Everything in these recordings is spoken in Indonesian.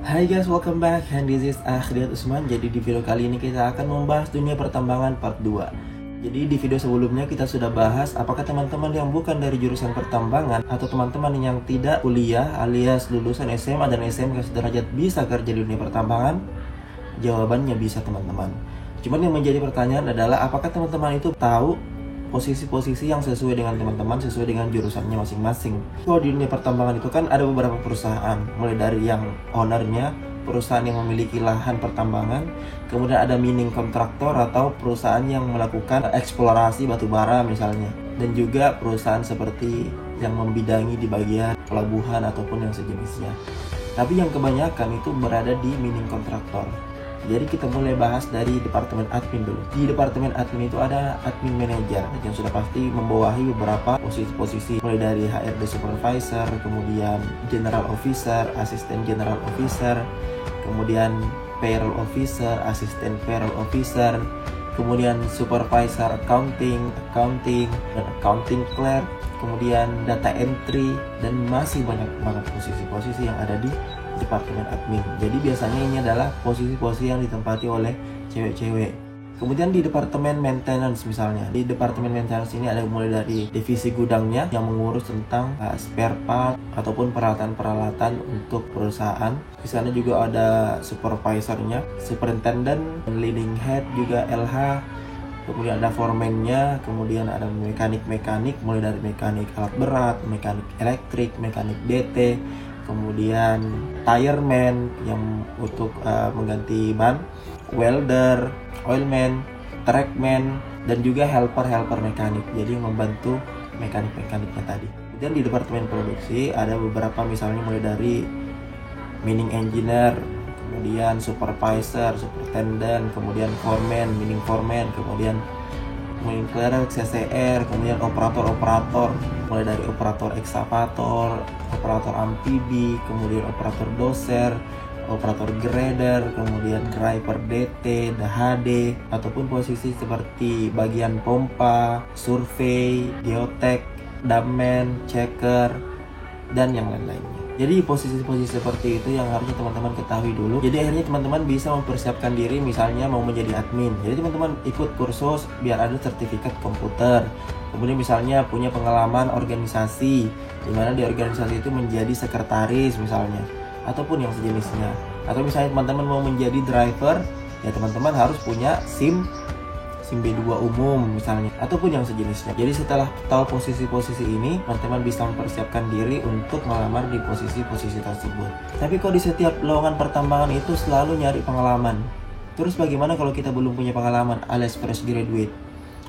Hai guys, welcome back and this is Akhdiyat Usman. Jadi di video kali ini kita akan membahas dunia pertambangan part 2. Jadi di video sebelumnya kita sudah bahas apakah teman-teman yang bukan dari jurusan pertambangan atau teman-teman yang tidak kuliah alias lulusan SMA dan SMK sederajat bisa kerja di dunia pertambangan? Jawabannya bisa teman-teman. Cuman yang menjadi pertanyaan adalah apakah teman-teman itu tahu posisi-posisi yang sesuai dengan teman-teman, sesuai dengan jurusannya masing-masing. Kalau di dunia pertambangan itu kan ada beberapa perusahaan, mulai dari yang ownernya, perusahaan yang memiliki lahan pertambangan, kemudian ada mining kontraktor atau perusahaan yang melakukan eksplorasi batu bara misalnya, dan juga perusahaan seperti yang membidangi di bagian pelabuhan ataupun yang sejenisnya. Tapi yang kebanyakan itu berada di mining kontraktor. Jadi kita mulai bahas dari departemen admin dulu. Di departemen admin itu ada admin manager yang sudah pasti membawahi beberapa posisi-posisi, mulai dari HRD supervisor, kemudian general officer, asisten general officer, kemudian payroll officer, asisten payroll officer, kemudian supervisor accounting, dan accounting clerk, kemudian data entry, dan masih banyak banget posisi-posisi yang ada di departemen admin. Jadi biasanya ini adalah posisi-posisi yang ditempati oleh cewek-cewek. Kemudian di departemen maintenance misalnya, di departemen maintenance ini ada mulai dari divisi gudangnya yang mengurus tentang spare part ataupun peralatan-peralatan untuk perusahaan. Di sana juga ada supervisornya, superintendent, leading head juga LH. Kemudian ada foreman-nya, kemudian ada mekanik-mekanik, mulai dari mekanik alat berat, mekanik elektrik, mekanik DT, kemudian tireman yang untuk mengganti ban, welder, oilman, trackman, dan juga helper-helper mekanik, jadi yang membantu mekanik-mekaniknya tadi. Kemudian di departemen produksi ada beberapa, misalnya mulai dari mining engineer, kemudian supervisor, superintendent, kemudian foreman, mining foreman, kemudian mining clerk, CCR, kemudian operator-operator, mulai dari operator ekskavator, operator amfibi, kemudian operator doser, operator grader, kemudian driver DT, DHD, ataupun posisi seperti bagian pompa, survei, geotek, damen, checker, dan yang lain-lainnya. Jadi posisi-posisi seperti itu yang harusnya teman-teman ketahui dulu. Jadi akhirnya teman-teman bisa mempersiapkan diri, misalnya mau menjadi admin. Jadi teman-teman ikut kursus biar ada sertifikat komputer. Kemudian misalnya punya pengalaman organisasi, di mana di organisasi itu menjadi sekretaris misalnya, ataupun yang sejenisnya. Atau misalnya teman-teman mau menjadi driver, ya teman-teman harus punya SIM B2 umum misalnya, ataupun yang sejenisnya. Jadi setelah tahu posisi-posisi ini, teman-teman bisa mempersiapkan diri untuk melamar di posisi-posisi tersebut. Tapi kok di setiap lowongan pertambangan itu selalu nyari pengalaman? Terus bagaimana kalau kita belum punya pengalaman alias fresh graduate?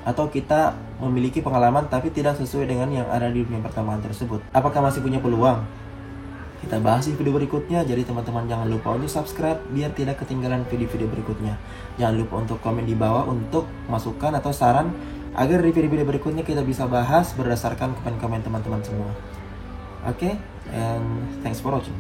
Atau kita memiliki pengalaman tapi tidak sesuai dengan yang ada di dunia pertambangan tersebut? Apakah masih punya peluang? Kita bahas di video berikutnya. Jadi teman-teman jangan lupa untuk subscribe biar tidak ketinggalan video-video berikutnya. Jangan lupa untuk komen di bawah untuk masukan atau saran agar di video-video berikutnya kita bisa bahas berdasarkan komen-komen teman-teman semua. Oke, and thanks for watching.